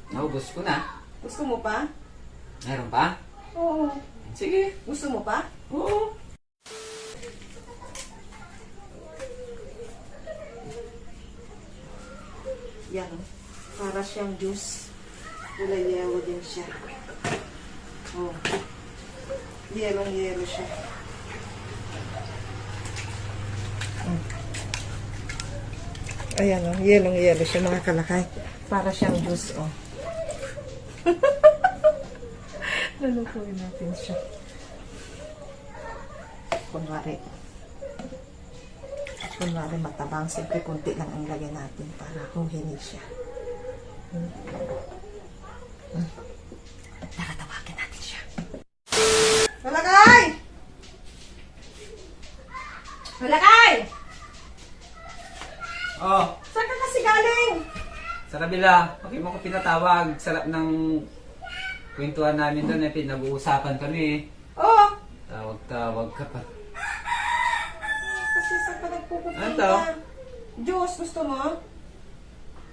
Naubos ko na. Gusto mo pa? Meron pa? Oo. Sige. Gusto mo pa? Oo. Yan. Para siyang juice. Kulay yellow din siya. Oh. Yellow siya. Ayan o, yellow siya mga kalakay. Para siyang juice o. Lalukuin natin siya. Kunwari matabang, siyempre kunti lang ang lagay natin para humini siya. Nakatawagin natin siya. Malakay! Malakay! Oh, Saan ka kasi galing? sa kabila. Okay mo ko pinatawag. Sarap ng kwentuhan namin doon. Pinag-uusapan kami. Oh! Tawag-tawag ka pa. Kasi saan ka nagpupunta? Ano to? Juice, gusto mo?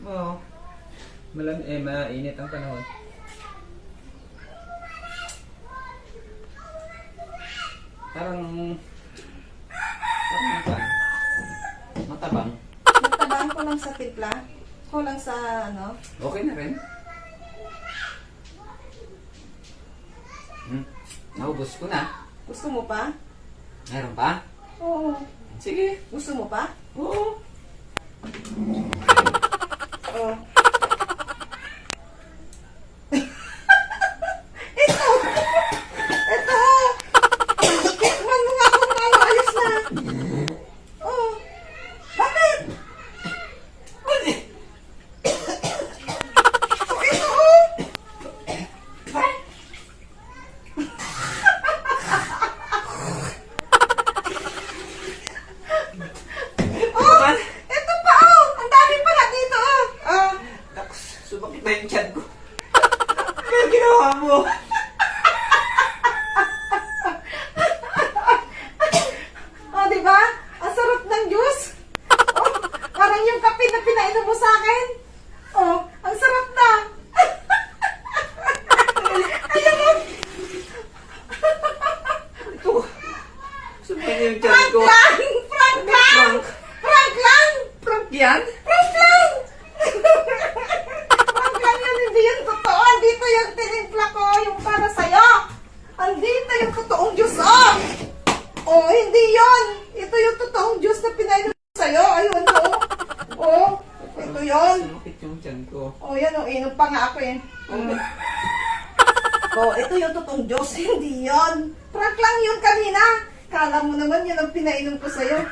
Oo. Mainit ang panahon. Parang matabang. Magtabaan ko lang sa timpla. Ko lang sa ano. Okay na rin. Naubos ko na. Gusto mo pa? Meron pa? Oo. Sige. Gusto mo pa? Oo. Oo. Ito! Tikman mo nga kung paano ayos na. Oo. Bakit? Oh, ito oh! Oh! Ito pa oh! Ang dami pala dito oh! Oh! Sumakit na yung chan ko. Ano ginawa mo? Oh, di ba? Ang sarap ng juice. Oh, parang yung kape na pinainom mo sa akin. Oh, ang sarap na. Ayan mo. Ito. Sumakit na yung chan ko. Prank lang! Prank lang! Prank yan? Prank lang! Prank lang yun, hindi yun totoo. Andito yung tinimpla ko, yung para sa'yo. Andito yung totoong juice, oh! Oh, hindi yun. Ito yung totoong juice na pinainom ko sa'yo. Ayun, oh. Oh, ito yun. Sumakit yung chan ko. Oh, yan, oh. Inom pa nga ako, eh. Oh, ito yung totoong juice. Hindi yun. Prank lang yun kanina. Kala mo naman yun ang pinainom ko sa'yo.